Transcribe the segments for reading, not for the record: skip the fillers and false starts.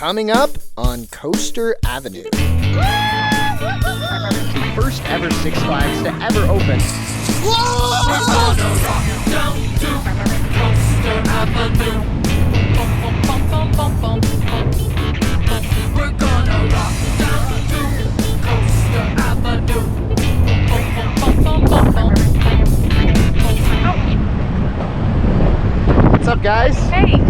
Coming up on Coaster Avenue. The first ever Six Flags to ever open. Whoa! We're gonna rock down to Coaster Avenue. We're gonna rock down to Coaster Avenue. What's up, guys? Hey!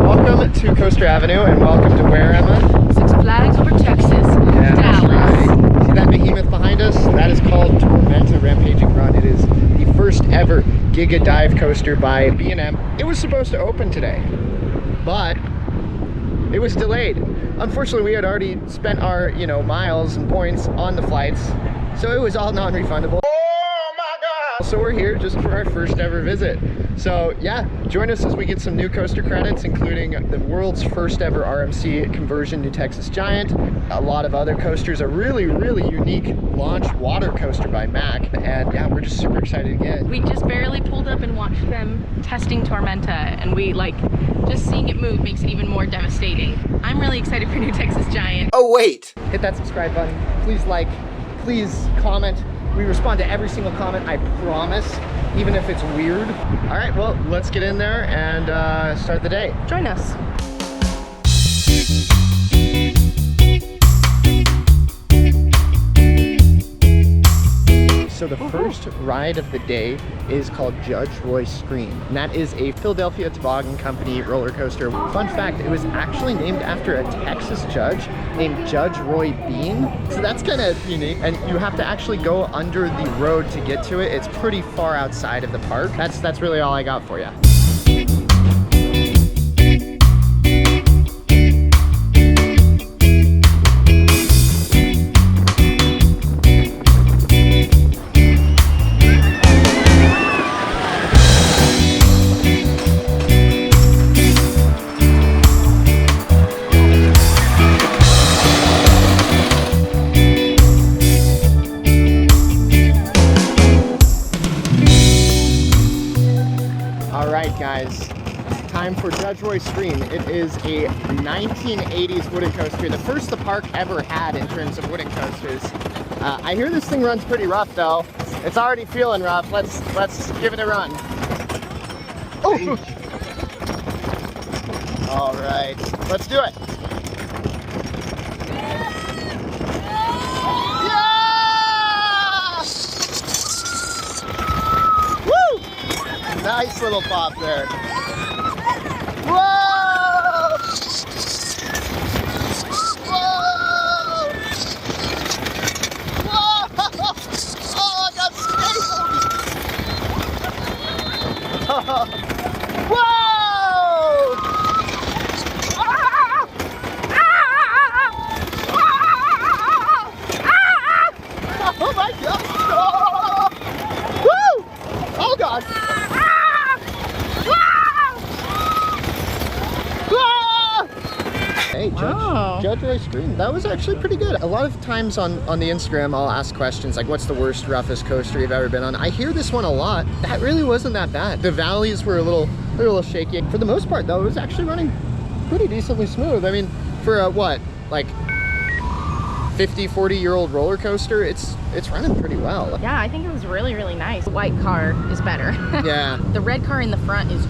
Welcome to Coaster Avenue, and welcome to where, Emma? Six Flags over Texas, Yeah, Dallas. right. See that behemoth behind us? That is called Tormenta Rampaging Run. It is the first ever Giga Dive coaster by B&M. It was supposed to open today, but it was delayed. Unfortunately, we had already spent our, miles and points on the flights, so it was all non-refundable. Oh my God! So we're here just for our first ever visit. So yeah, join us as we get some new coaster credits, including the world's first ever RMC conversion to Texas Giant, a lot of other coasters, a really, really unique launch water coaster by Mack, and yeah, we're just super excited again. We just barely pulled up and watched them testing Tormenta, and we just seeing it move makes it even more devastating. I'm really excited for new Texas Giant. Oh wait! Hit that subscribe button, please like, please comment. We respond to every single comment, I promise, even if it's weird. All right, well, let's get in there and start the day. Join us. So the first ride of the day is called Judge Roy Scream, and that is a Philadelphia Toboggan Company roller coaster. Fun fact, it was actually named after a Texas judge named Judge Roy Bean. So that's kind of unique, and you have to actually go under the road to get to it. It's pretty far outside of the park. That's really all I got for you. Guys, time for Judge Roy Scream. It is a 1980s wooden coaster, the first the park ever had in terms of wooden coasters. I hear this thing runs pretty rough though. It's already feeling rough. Let's give it a run. Oh! All right, let's do it. Nice little pop there. Whoa! Whoa! Whoa! Oh, I got stapled! Whoa! Ah! Ah! Oh my God! Oh! Woo! Oh God! Hey, Judge Roy Scream. That was actually pretty good. A lot of times on the Instagram, I'll ask questions like, what's the worst, roughest coaster you've ever been on? I hear this one a lot. That really wasn't that bad. The valleys were a little shaky. For the most part, though, it was actually running pretty decently smooth. I mean, for a, what, like 50, 40-year-old roller coaster, it's running pretty well. Yeah, I think it was really, really nice. The white car is better. Yeah. The red car in the front is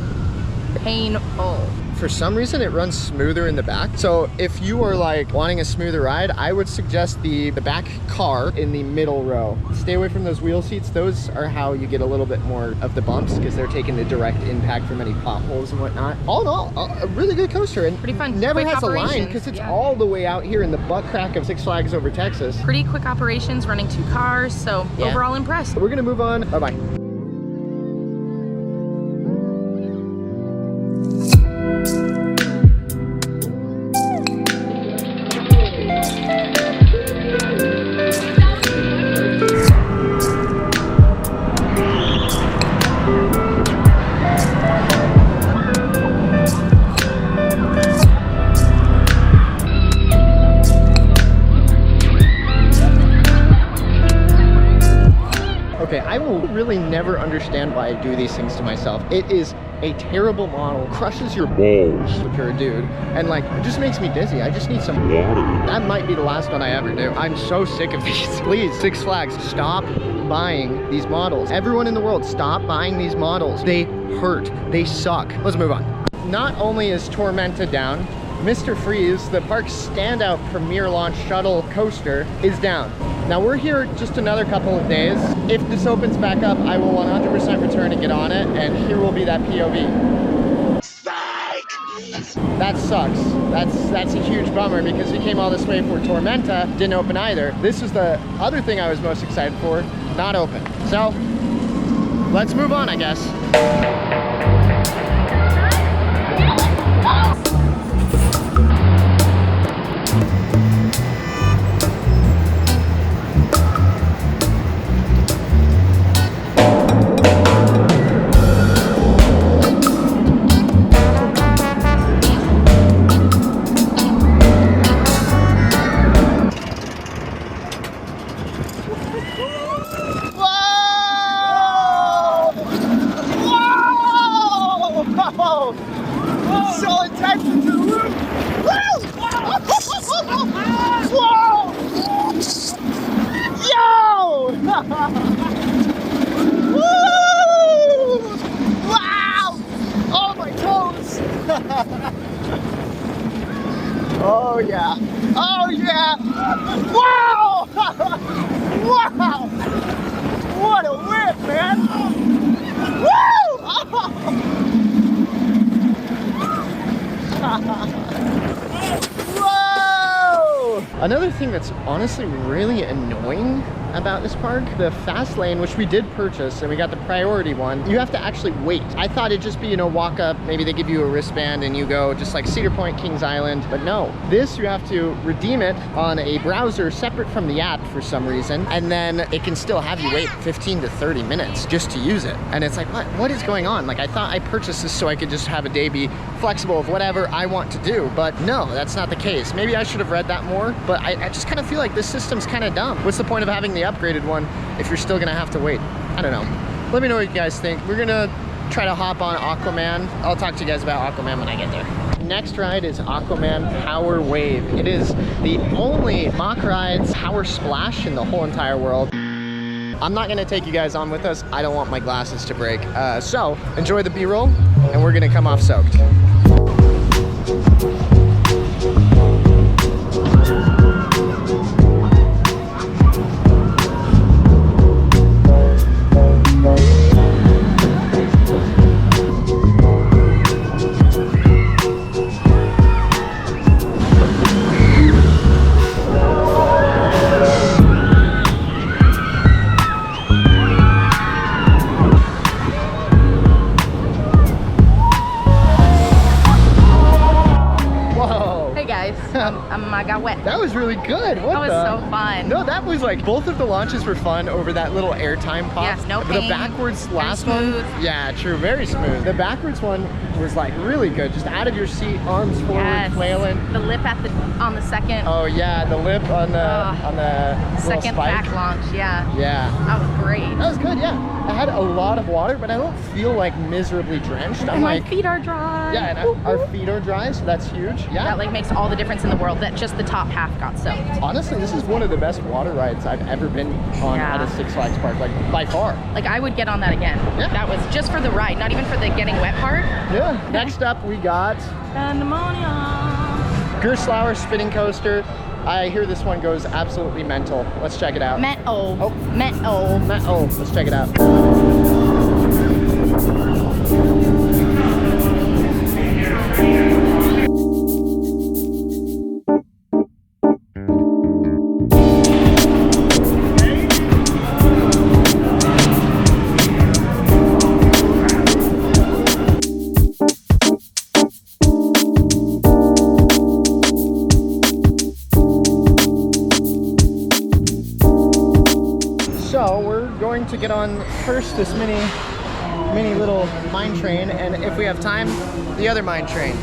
painful. For some reason, it runs smoother in the back. So if you are like wanting a smoother ride, I would suggest the back car in the middle row. Stay away from those wheel seats. Those are how you get a little bit more of the bumps because they're taking the direct impact from any potholes and whatnot. All in all, a really good coaster, and pretty fun. Never Quick has a line operations, because it's yeah. all the way out here in the butt crack of Six Flags over Texas. Pretty quick operations, running 2 cars, so Yeah. Overall impressed. We're gonna move on. Bye-bye. Okay, I will really never understand why I do these things to myself. It is a terrible model crushes your balls if you're a dude, and like, it just makes me dizzy. I just need some water. That might be the last one I ever do. I'm so sick of these. Please, Six Flags, stop buying these models. Everyone in the world, stop buying these models. They hurt. They suck. Let's move on. Not only is Tormenta down, Mr. Freeze, the park's standout premier launch shuttle coaster, is down. Now we're here just another couple of days. If this opens back up, I will 100% return and get on it, and here will be that POV. Psych! That sucks. That's a huge bummer because we came all this way for Tormenta, didn't open either. This was the other thing I was most excited for, not open. So, let's move on, I guess. So intense into the roof. Whoa! Yo! Woo! Wow! Oh, my toes! Oh yeah! Oh yeah! Wow! Wow! What a whip, man! Woo! Whoa! Another thing that's honestly really annoying about this park, the fast lane, which we did purchase and we got the priority one, you have to actually wait. I thought it'd just be, you know, walk up, maybe they give you a wristband and you go just like Cedar Point, Kings Island, but no. This, you have to redeem it on a browser separate from the app for some reason, and then it can still have you wait 15 to 30 minutes just to use it. And it's like, what is going on? Like, I thought I purchased this so I could just have a day be flexible of whatever I want to do, but no, that's not the case. Maybe I should have read that more, but I just kind of feel like this system's kind of dumb. What's the point of having the upgraded one if you're still gonna have to wait? I don't know. Let me know what you guys think. We're gonna try to hop on Aquaman. I'll talk to you guys about Aquaman when I get there. Next ride is Aquaman Power Wave. It is the only mock rides power splash in the whole entire world. I'm not gonna take you guys on with us. I don't want my glasses to break. So enjoy the B-roll and we're gonna come off soaked. I got wet. That was really good. What that was so fun. No, that was like, both of the launches were fun over that little airtime pop. Yes, no pain. The backwards last one. Yeah, true, very smooth. The backwards one was like really good. Just out of your seat, arms forward, flailing. The lip on the second. Oh yeah, the lip on the second back launch. Yeah. Yeah. That was great. That was good. Yeah. I had a lot of water, but I don't feel like miserably drenched. And my feet are dry. Yeah, and our feet are dry, so that's huge. Yeah. That like makes all the difference in the world that just the top half got soaked. Honestly, this is one of the best water rides I've ever been on at a Six Flags park, like by far. Like I would get on that again. Yeah. That was just for the ride, not even for the getting wet part. Yeah. Next up, we got Pandemonium. Gerstlauer spinning coaster. I hear this one goes absolutely mental. Let's check it out. Metal. Oh. Metal. Metal. Let's check it out. So we're going to get on first this mini little mine train, and if we have time, the other mine train.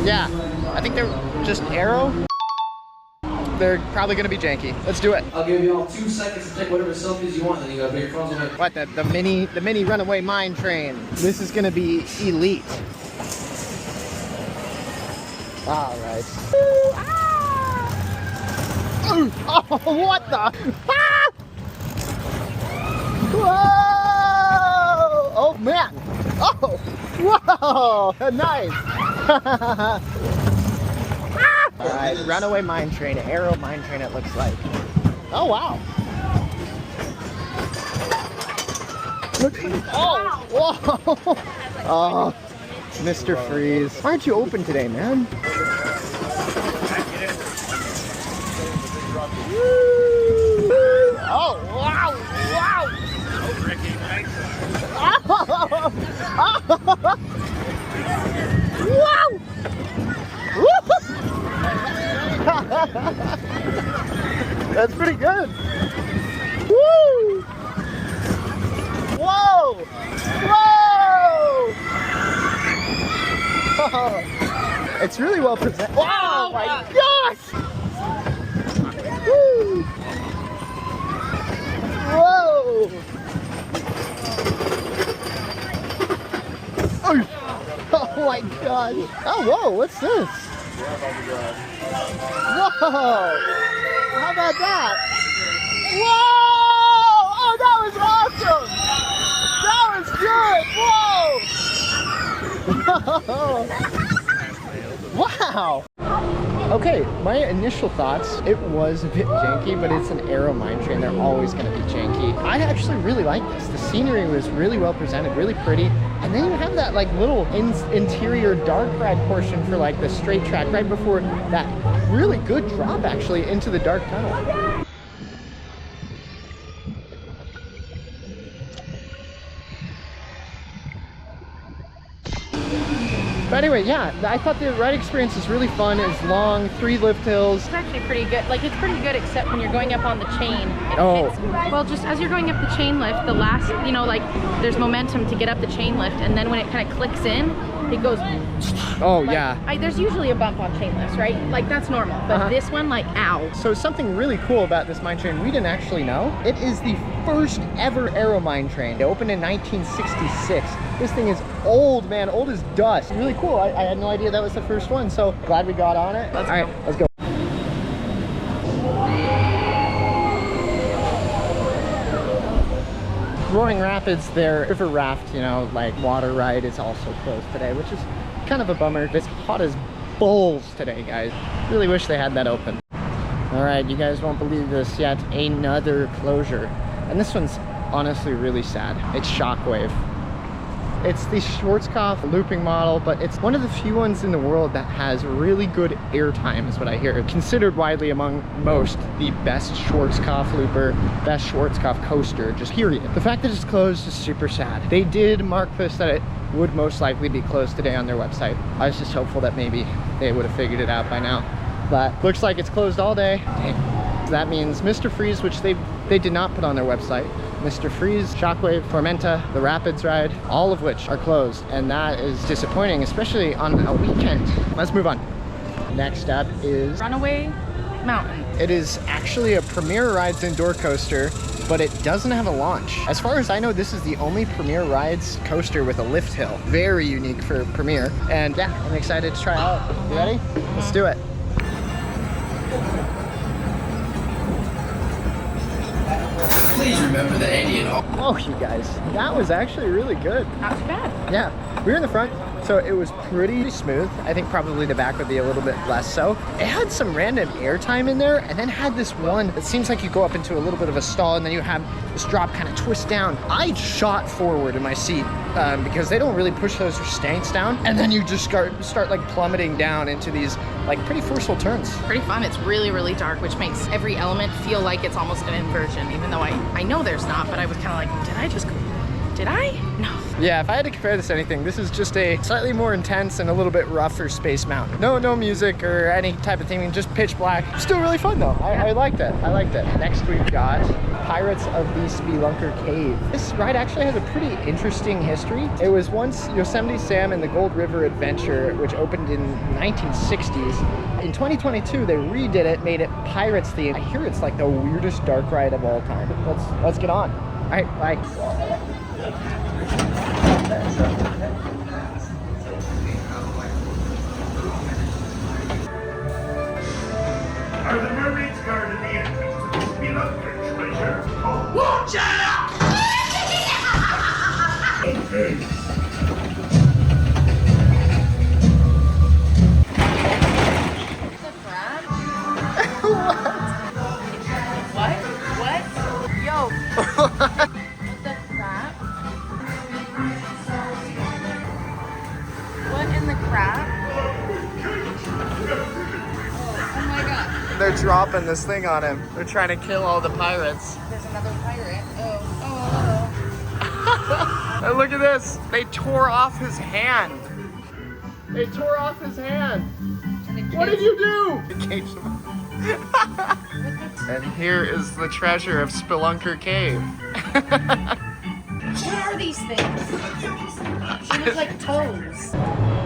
Yeah, I think they're just Arrow. they're probably gonna be janky. Let's do it. I'll give you all 2 seconds to take whatever selfies you want, then you gotta put your phones away. What, the mini Runaway Mine Train. This is gonna be elite. All right. Oh, what the? Ah! Whoa! Oh man! Oh! Whoa! Nice! All right, Runaway Mine Train, Aero Mine Train it looks like. Oh wow! Look! Oh! Whoa! Oh, Mr. Freeze. Why aren't you open today, man? Oh, wow, wow. Wow. That's pretty good. Woo. Whoa. Whoa. It's really well presented. Oh my gosh. Woo. Whoa! Oh my god! Oh whoa! What's this? Whoa! How about that? Whoa! Oh, that was awesome! That was good! Whoa! Wow! Okay, my initial thoughts, it was a bit janky, but it's an Aero Mine Train. They're always going to be janky. I actually really like this. The scenery was really well presented, really pretty. And then you have that like little interior dark ride portion for like the straight track right before that really good drop actually into the dark tunnel. But anyway, yeah, I thought the ride experience is really fun. It's long, 3 lift hills. It's actually pretty good. Like, it's pretty good except when you're going up on the chain. Well, just as you're going up the chain lift, the last, you know, like, there's momentum to get up the chain lift, and then when it kind of clicks in, it goes. Oh, like, yeah. There's usually a bump on chain lifts, right? Like, that's normal. But this one, like, ow. So something really cool about this mine train we didn't actually know. It is the first ever Aero Mine Train. It opened in 1966. This thing is old, man, old as dust. Really cool. I had no idea that was the first one, so glad we got on it. All right, let's go. Roaring Rapids, their river raft, you know, like water ride is also closed today, which is kind of a bummer. It's hot as balls today, guys. Really wish they had that open. All right, you guys won't believe this yet. Another closure. And this one's honestly really sad. It's Shockwave. It's the Schwarzkopf looping model, but it's one of the few ones in the world that has really good airtime, is what I hear. Considered widely among most the best Schwarzkopf looper, best Schwarzkopf coaster, just period. The fact that it's closed is super sad. They did mark this that it would most likely be closed today on their website. I was just hopeful that maybe they would have figured it out by now. But looks like it's closed all day. Dang. So that means Mr. Freeze, which they did not put on their website, Mr. Freeze, Shockwave, Tormenta, the Rapids ride, all of which are closed, and that is disappointing, especially on a weekend. Let's move on. Next up is Runaway Mountain. It is actually a Premier Rides indoor coaster, but it doesn't have a launch. As far as I know, this is the only Premier Rides coaster with a lift hill. Very unique for Premier, and yeah, I'm excited to try it out. You ready? Let's do it. Please remember the Indian. Oh, you guys, that was actually really good. Not too bad. Yeah, we were in the front, so it was pretty smooth. I think probably the back would be a little bit less so. It had some random airtime in there, and then had this one that seems like you go up into a little bit of a stall, and then you have this drop kind of twist down. I shot forward in my seat because they don't really push those restraints down, and then you just start like plummeting down into these like pretty forceful turns. Pretty fun. It's really, really dark, which makes every element feel like it's almost an inversion, even though I know there's not, but I was kind of like, did I? No. Yeah, if I had to compare this to anything, this is just a slightly more intense and a little bit rougher Space Mountain. No music or any type of theming, just pitch black. Still really fun though. I liked it. I liked it. Next we've got Pirates of the Speelunker Cave. This ride actually has a pretty interesting history. It was once Yosemite Sam and the Gold River Adventure, which opened in 1960s. In 2022, they redid it, made it Pirates themed. I hear it's like the weirdest dark ride of all time. Let's get on. All right, bye. Are the mermaids guarding the entrance to the Speelunker treasure? Oh, watch out! Okay. The crab? What? What? Yo. The crab? What in the crab? Oh my god. They're dropping this thing on him. They're trying to kill all the pirates. There's another pirate. Oh. And look at this. They tore off his hand. They tore off his hand. What did you do? It caged him. And here is the treasure of Speelunker Cave. What are these things? She looks like toes.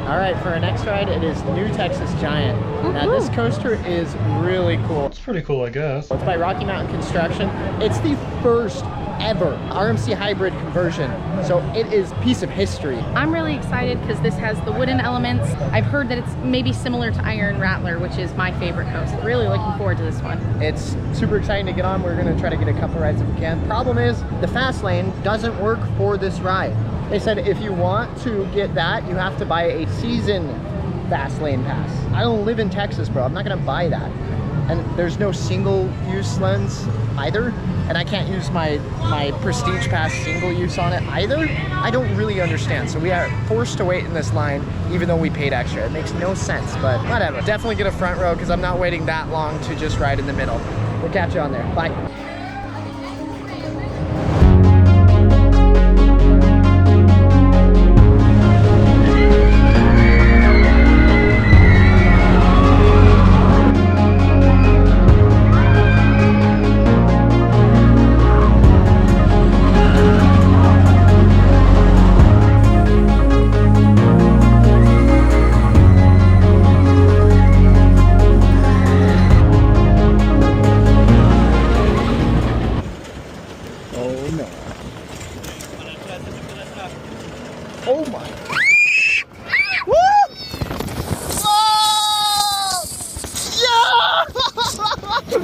All right, for our next ride, it is New Texas Giant. Now this coaster is really cool. It's pretty cool, I guess. It's by Rocky Mountain Construction. It's the first ever RMC hybrid conversion, so it is a piece of history. I'm really excited because this has the wooden elements. I've heard that it's maybe similar to Iron Rattler, which is my favorite coaster. Really looking forward to this one. It's super exciting to get on. We're gonna try to get a couple rides if we can. Problem is, the fast lane doesn't work for this ride. They said if you want to get that, you have to buy a season fast lane pass. I don't live in Texas, bro. I'm not gonna buy that. And there's no single use lens either. And I can't use my Prestige Pass single use on it either. I don't really understand. So we are forced to wait in this line even though we paid extra. It makes no sense, but whatever. Definitely get a front row because I'm not waiting that long to just ride in the middle. We'll catch you on there. Bye. Oh my. Woo! Whoa! Yeah! Woo!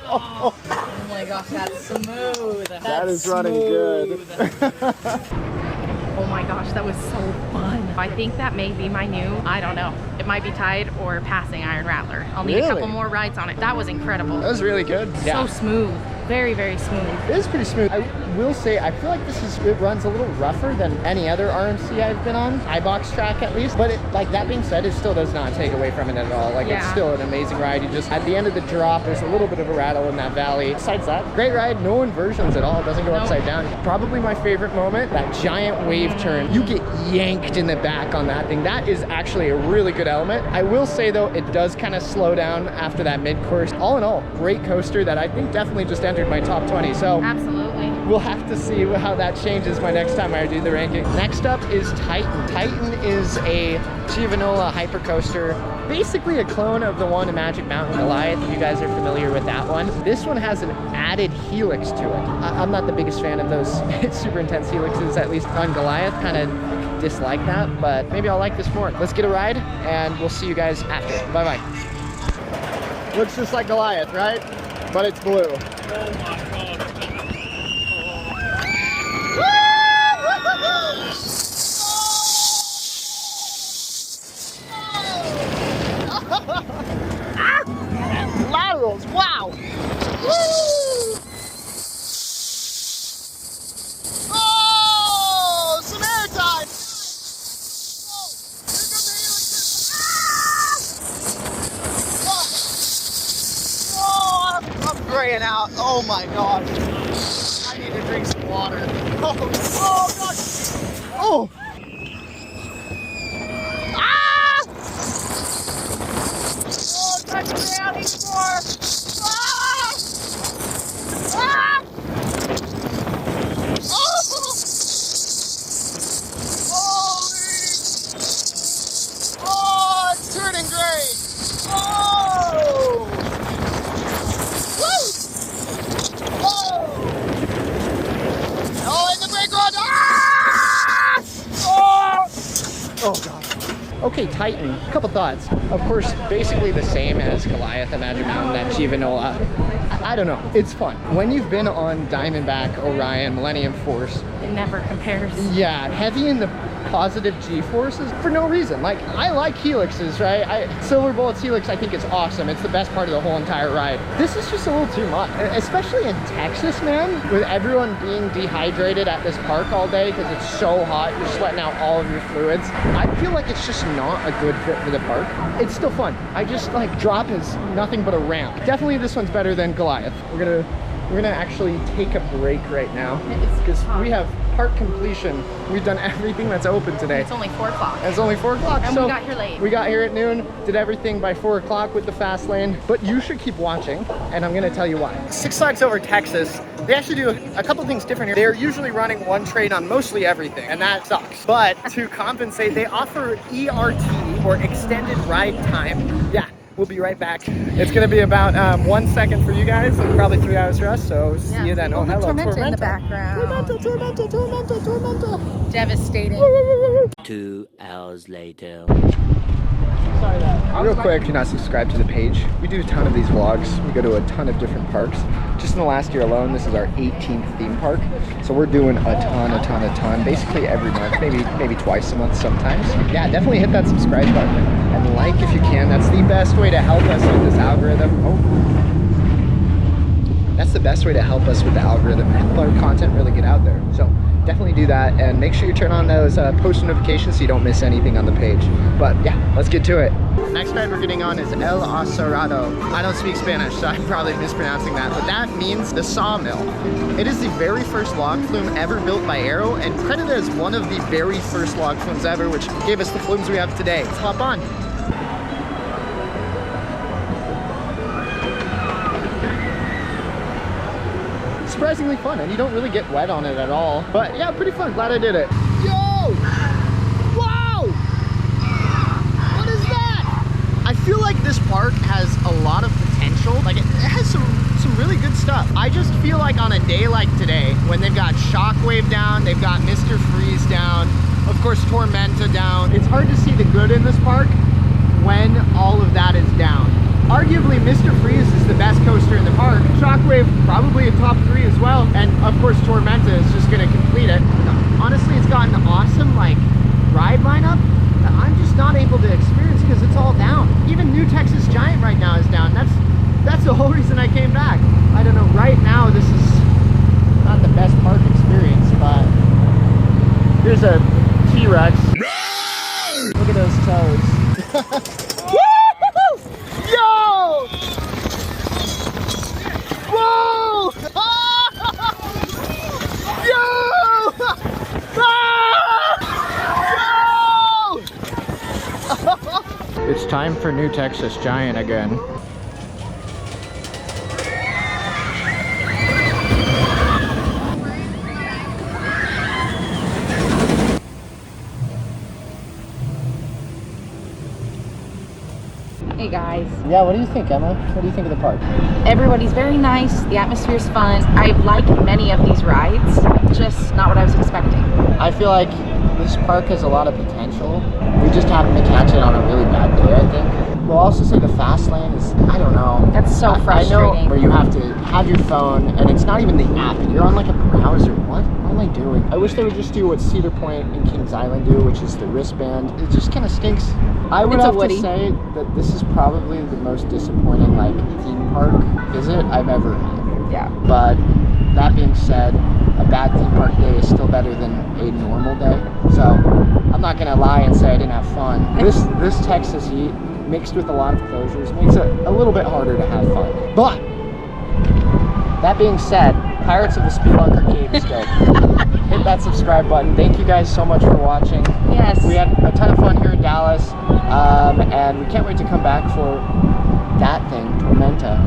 Oh my gosh, that's smooth. That is running good. Oh my gosh, that was so fun. I think that may be my new, I don't know. It might be tied or passing Iron Rattler. I'll need a couple more rides on it. That was incredible. That was really good. So smooth. Very, very smooth. It is pretty smooth. I will say, I feel like it runs a little rougher than any other RMC I've been on, iBox track at least. But like that being said, it still does not take away from it at all. Like it's still an amazing ride. You just, at the end of the drop, there's a little bit of a rattle in that valley. Besides that, great ride, no inversions at all. It doesn't go upside down. Probably my favorite moment, that giant wave turn. You get yanked in the back on that thing. That is actually a really good element. I will say though, it does kind of slow down after that mid-course. All in all, great coaster that I think definitely just entered my top 20. So absolutely. We'll have to see how that changes my next time I do the ranking. Next up is Titan. Titan is a Chivanola hypercoaster. basically a clone of the one in Magic Mountain Goliath, if you guys are familiar with that one. This one has an added helix to it. I'm not the biggest fan of those super intense helixes, at least on Goliath, kind of dislike that, but maybe I'll like this more. Let's get a ride and we'll see you guys after. Bye-bye. Looks just like Goliath, right? But it's blue. Oh my god. Laterals, wow! Woo! Oh, some air time! Oh, here comes the helixes! Ah! Oh, I'm graying out. Oh my god. I need to drink some water. Oh god! Oh! Oh god. Okay, Titan, a couple thoughts. Of course, basically the same as Goliath and Magic Mountain, that Chivanola. I don't know, it's fun. When you've been on Diamondback, Orion, Millennium Force, It never compares. yeah, heavy in the positive G-forces for no reason. Like, I like helixes, right? Silver Bullet's helix, I think it's awesome. It's the best part of the whole entire ride. This is just a little too much, especially in Texas, man, with everyone being dehydrated at this park all day because it's so hot, you're sweating out all of your fluids. I feel like it's just not a good fit for the park. It's still fun. I just, like, drop is nothing but a ramp. Definitely this one's better than Goliath. We're gonna actually take a break right now because we have park completion. We've done everything that's open today. It's only 4 o'clock. It's only 4 o'clock. And so we got here late. We got here at noon, did everything by 4 o'clock with the fast lane, but you should keep watching and I'm gonna tell you why. Six Flags Over Texas, they actually do a couple things different here. They're usually running one train on mostly everything and that sucks. But to compensate, they offer ERT or extended ride time. Yeah. We'll be right back. It's gonna be about 1 second for you guys and probably 3 hours for us, so see you then. Oh, hello, Tormenta in the background. Tormenta. Devastating. 2 hours later. Sorry that. Real quick, if you're not subscribed to the page, we do a ton of these vlogs. We go to a ton of different parks. Just in the last year alone, this is our 18th theme park. So we're doing a ton, basically every month, maybe twice a month sometimes. Yeah, definitely hit that subscribe button and like if you can. That's the best way to help us with this algorithm. That's the best way to help us with the algorithm and help our content really get out there. So definitely do that and make sure you turn on those post notifications so you don't miss anything on the page. But yeah, let's get to it. Next ride we're getting on is El Aserradero. I don't speak Spanish, so I'm probably mispronouncing that, but that means the sawmill. It is the very first log flume ever built by Arrow and credited as one of the very first log flumes ever, which gave us the flumes we have today. Let's hop on. Surprisingly fun, and you don't really get wet on it at all. But yeah, pretty fun. Glad I did it. Yo! Wow! What is that? I feel like this park has a lot of potential. Like it has some really good stuff. I just feel like on a day like today, when they've got Shockwave down, they've got Mr. Freeze down, of course Tormenta down. It's hard to see the good in this park when all of that is down. Arguably, Mr. Freeze is the best coaster in the park. Shockwave, probably a top 3 as well. And of course, Tormenta is just gonna complete it. Honestly, it's got an awesome, like, ride lineup that I'm just not able to experience because it's all down. Even New Texas Giant right now is down. That's the whole reason I came back. I don't know, right now, this is not the best park experience, but here's a T-Rex. Look at those toes. Yo! Whoa! Yo! Yo! It's time for New Texas Giant again. guys. Yeah, what do you think, Emma? What do you think of the park? Everybody's very nice. The atmosphere's fun. I like many of these rides, just not what I was expecting. I feel like this park has a lot of potential. We just happened to catch it on a really bad day, I think. We'll also say the fast lane is, I don't know. That's so frustrating. I know where you have to have your phone, and it's not even the app. You're on like a browser. What am I doing? I wish they would just do what Cedar Point and Kings Island do, which is the wristband. It just kind of stinks. I would have to say that this is probably the most disappointing like theme park visit I've ever had. Yeah. But that being said, a bad theme park day is still better than a normal day. So I'm not gonna lie and say I didn't have fun. This Texas heat mixed with a lot of closures makes it a little bit harder to have fun. But that being said, Pirates of the Speelunker Cave is dope. Hit that subscribe button. Thank you guys so much for watching. Yes. We had a ton of fun here in Dallas, and we can't wait to come back for that thing, Tormenta.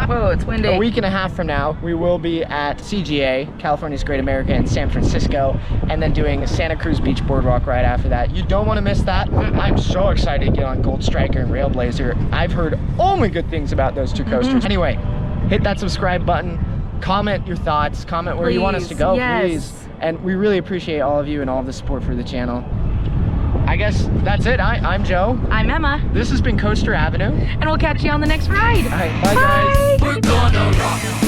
Whoa, it's windy. A week and a half from now, we will be at CGA, California's Great America in San Francisco, and then doing Santa Cruz Beach Boardwalk right after that. You don't want to miss that. I'm so excited to get on Gold Striker and Railblazer. I've heard only good things about those two coasters. Anyway, hit that subscribe button, comment your thoughts, comment where you want us to go, please. And we really appreciate all of you and all of the support for the channel. I guess that's it. I'm Joe. I'm Emma. This has been Coaster Avenue. And we'll catch you on the next ride. All right, bye guys. We're gonna rock.